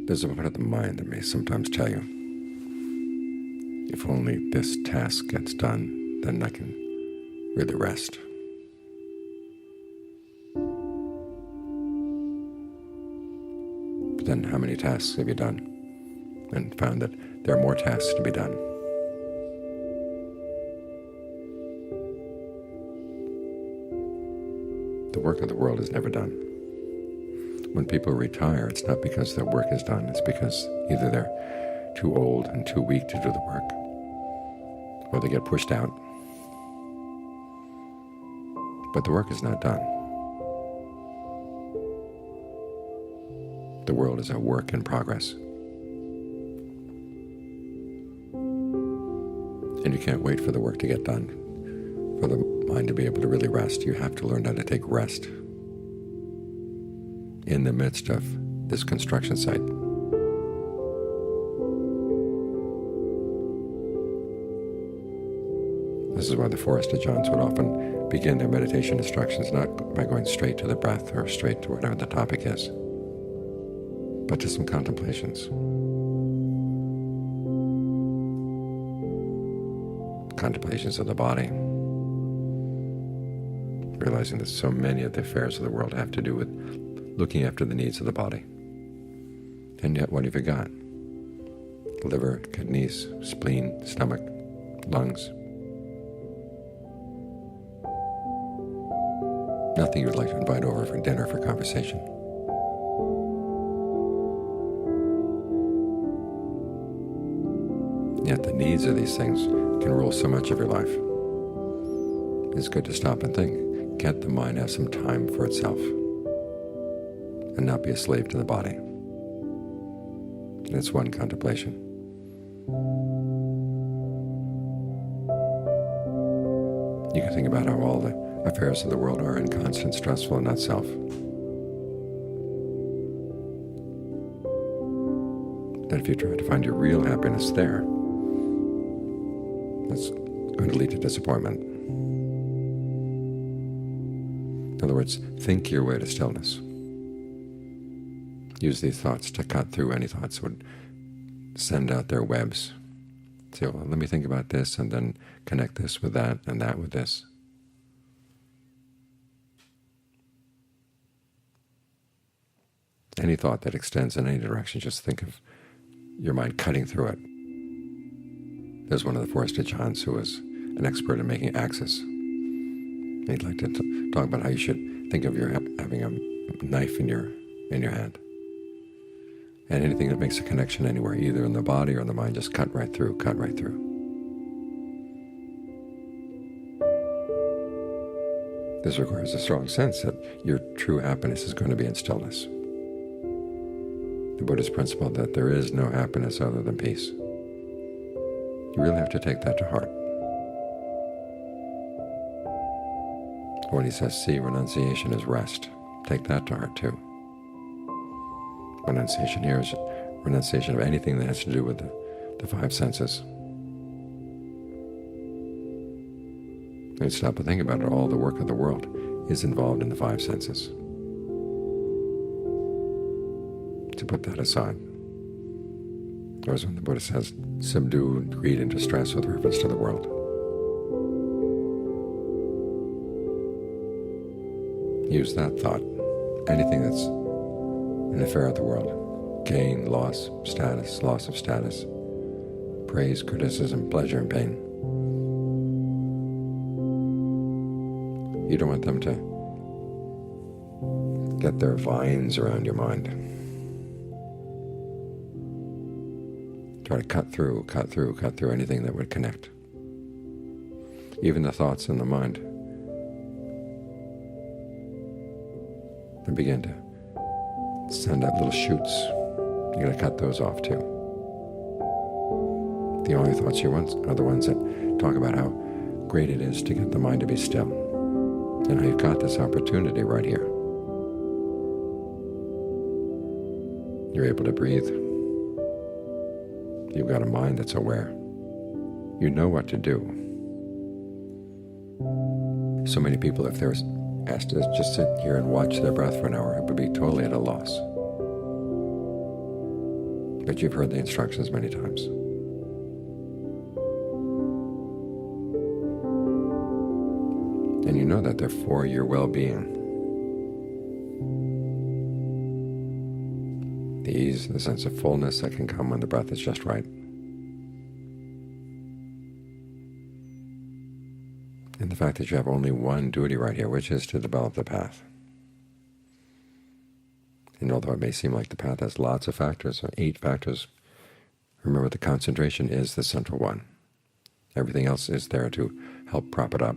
There's a part of the mind that may sometimes tell you, if only this task gets done, then I can really rest. But then how many tasks have you done? And found that there are more tasks to be done. The work of the world is never done. When people retire, it's not because their work is done, it's because either they're too old and too weak to do the work, or they get pushed out. But the work is not done. The world is a work in progress. And you can't wait for the work to get done. For the mind to be able to really rest, you have to learn how to take rest in the midst of this construction site. This is why the Forest of Johns would often begin their meditation instructions not by going straight to the breath or straight to whatever the topic is, but to some contemplations. Contemplations of the body, realizing that so many of the affairs of the world have to do with looking after the needs of the body. And yet, what have you got? Liver, kidneys, spleen, stomach, lungs. Nothing you would like to invite over for dinner for conversation. Yet the needs of these things can rule so much of your life. It's good to stop and think. Can't the mind have some time for itself and not be a slave to the body? And it's one contemplation. You can think about how all the affairs of the world are inconstant, stressful, and not self. That if you try to find your real happiness there, that's going to lead to disappointment. In other words, think your way to stillness. Use these thoughts to cut through any thoughts that would send out their webs. Say, well, let me think about this, and then connect this with that, and that with this. Any thought that extends in any direction, just think of your mind cutting through it. There's one of the Forest of Johns who was an expert in making axes. He'd like to talk about how you should think of your having a knife in your hand. And anything that makes a connection anywhere, either in the body or in the mind, just cut right through, cut right through. This requires a strong sense that your true happiness is going to be in stillness. The Buddhist principle that there is no happiness other than peace. You really have to take that to heart. When he says, see, renunciation is rest, take that to heart too. Renunciation here is renunciation of anything that has to do with the five senses. When you stop and think about it, all the work of the world is involved in the five senses. To put that aside. Whereas when the Buddha says, subdue greed and distress with reference to the world. Use that thought. Anything that's an affair of the world. Gain, loss, status, loss of status, praise, criticism, pleasure, and pain. You don't want them to get their vines around your mind. Try to cut through anything that would connect. Even the thoughts in the mind. They begin to send out little shoots. You're going to cut those off too. The only thoughts you want are the ones that talk about how great it is to get the mind to be still, and how you've got this opportunity right here. You're able to breathe. You've got a mind that's aware. You know what to do. So many people, if they're asked to just sit here and watch their breath for an hour, it would be totally at a loss. but you've heard the instructions many times. And you know that they're for your well-being. The ease, the sense of fullness that can come when the breath is just right. And the fact that you have only one duty right here, which is to develop the path. And although it may seem like the path has lots of factors, 8 factors, remember the concentration is the central one. Everything else is there to help prop it up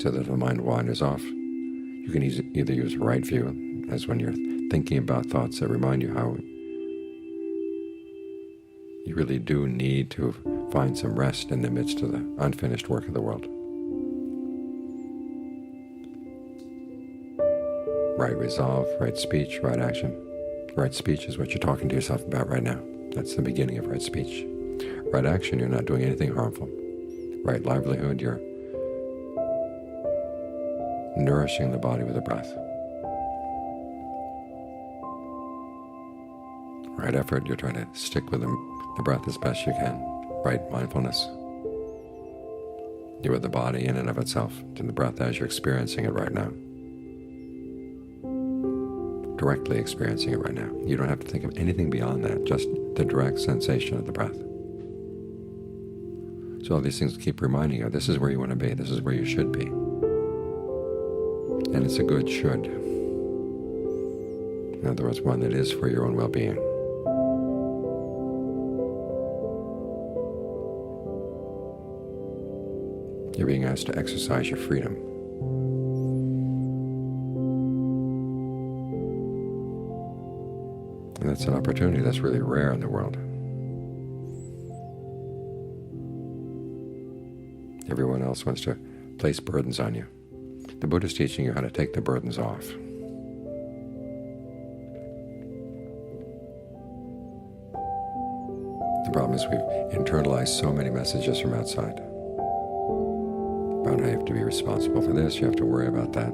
so that if the mind wanders off, you can either use right view, as when you're thinking about thoughts that remind you how you really do need to find some rest in the midst of the unfinished work of the world. Right resolve, right speech, right action. Right speech is what you're talking to yourself about right now. That's the beginning of right speech. Right action, you're not doing anything harmful. Right livelihood, you're nourishing the body with the breath. Right effort, you're trying to stick with the breath as best you can. Right mindfulness, you're with the body in and of itself, to the breath as you're experiencing it right now. Directly experiencing it right now. You don't have to think of anything beyond that, just the direct sensation of the breath. So all these things keep reminding you, this is where you want to be, this is where you should be. And it's a good should. In other words, one that is for your own well-being. You're being asked to exercise your freedom. And that's an opportunity that's really rare in the world. Everyone else wants to place burdens on you. The Buddha is teaching you how to take the burdens off. The problem is we've internalized so many messages from outside about how you have to be responsible for this, you have to worry about that.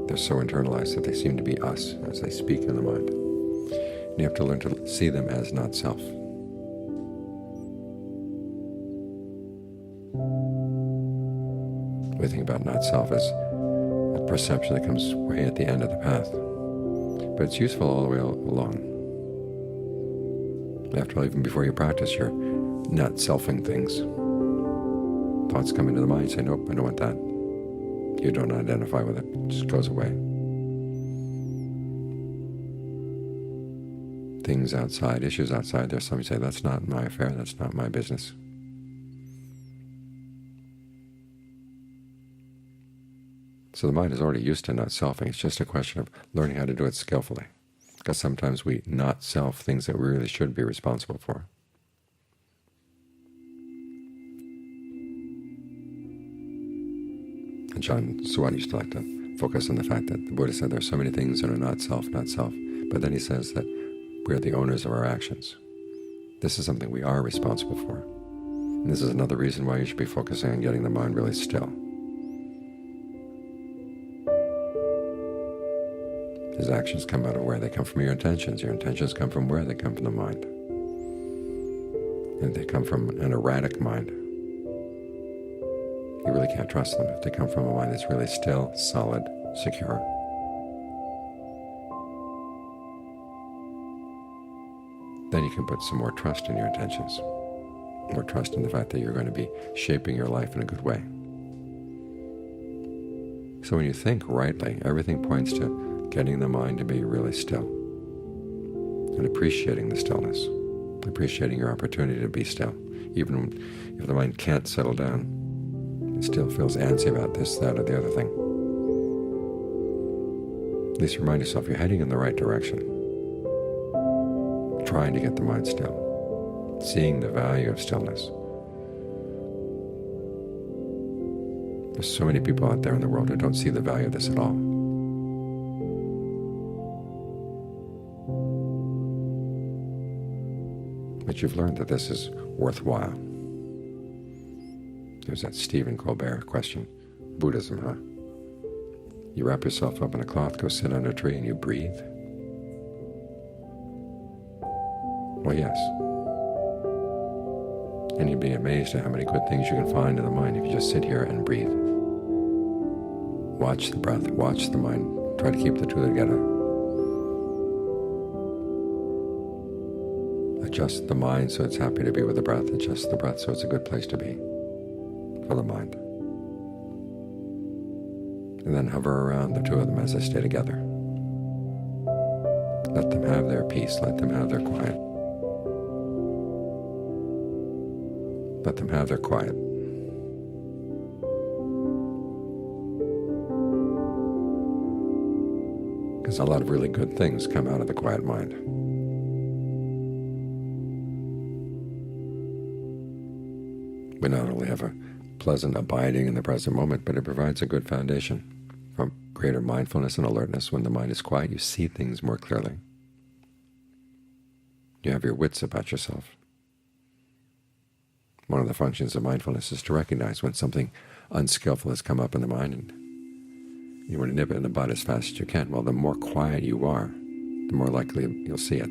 They're so internalized that they seem to be us as they speak in the mind. And you have to learn to see them as not self. We think about not self as a perception that comes way at the end of the path. But it's useful all the way along. After all, even before you practice, you're not selfing things. Thoughts come into the mind, you say, nope, I don't want that. You don't identify with it, it just goes away. Things outside, issues outside, there's some you say, that's not my affair, that's not my business. So the mind is already used to not selfing. It's just a question of learning how to do it skillfully. Because sometimes we not self things that we really should be responsible for. And John Suwat used to like to focus on the fact that the Buddha said there are so many things that are not self, but then he says that we're the owners of our actions. This is something we are responsible for. And this is another reason why you should be focusing on getting the mind really still. His actions come out of where they come from your intentions. Your intentions come from where they come from the mind. And if they come from an erratic mind, you really can't trust them. If they come from a mind that's really still, solid, secure, then you can put some more trust in your intentions, more trust in the fact that you're going to be shaping your life in a good way. So when you think rightly, everything points to getting the mind to be really still and appreciating the stillness, appreciating your opportunity to be still. Even if the mind can't settle down, it still feels antsy about this, that, or the other thing. At least remind yourself you're heading in the right direction, trying to get the mind still, seeing the value of stillness. There's so many people out there in the world who don't see the value of this at all. But you've learned that this is worthwhile. There's that Stephen Colbert question, Buddhism, huh? You wrap yourself up in a cloth, go sit under a tree, and you breathe? Well, yes. And you'd be amazed at how many good things you can find in the mind if you just sit here and breathe. Watch the breath, watch the mind. Try to keep the two together. Adjust the mind so it's happy to be with the breath. Adjust the breath so it's a good place to be for the mind. And then hover around the two of them as they stay together. Let them have their peace. Let them have their quiet. Let them have their quiet. Because a lot of really good things come out of the quiet mind. We not only have a pleasant abiding in the present moment, but it provides a good foundation for greater mindfulness and alertness. When the mind is quiet, you see things more clearly. You have your wits about yourself. One of the functions of mindfulness is to recognize when something unskillful has come up in the mind, and you want to nip it in the bud as fast as you can. Well, the more quiet you are, the more likely you'll see it.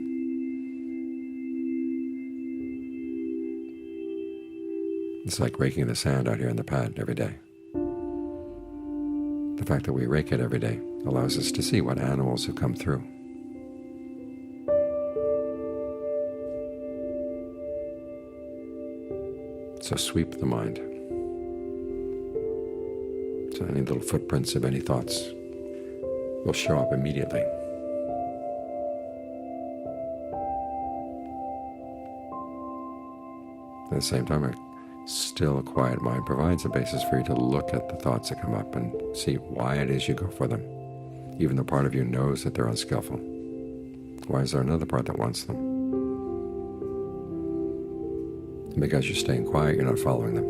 It's like raking the sand out here in the pad every day. The fact that we rake it every day allows us to see what animals have come through. So sweep the mind. So any little footprints of any thoughts will show up immediately. At the same time, a still, quiet mind provides a basis for you to look at the thoughts that come up and see why it is you go for them. Even though part of you knows that they're unskillful. Why is there another part that wants them? And because you're staying quiet, you're not following them.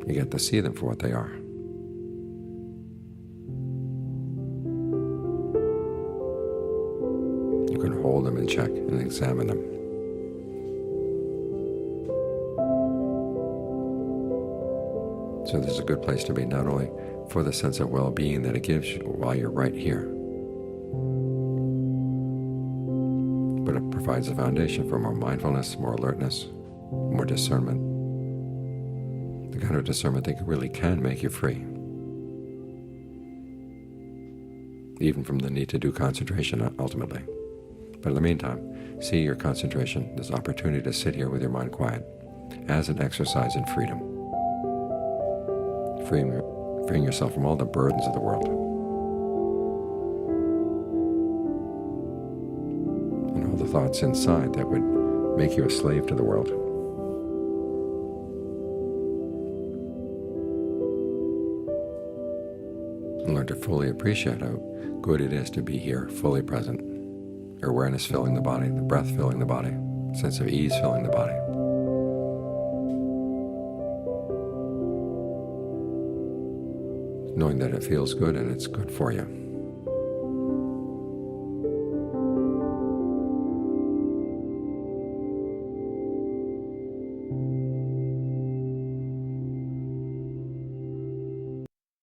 You get to see them for what they are. You can hold them in check and examine them. So this is a good place to be, not only for the sense of well-being that it gives you while you're right here, but it provides a foundation for more mindfulness, more alertness, more discernment. The kind of discernment that really can make you free, even from the need to do concentration ultimately. But in the meantime, see your concentration, this opportunity to sit here with your mind quiet, as an exercise in freedom. Freeing yourself from all the burdens of the world. And all the thoughts inside that would make you a slave to the world. And learn to fully appreciate how good it is to be here, fully present. Your awareness filling the body, the breath filling the body, sense of ease filling the body. Knowing that it feels good and it's good for you.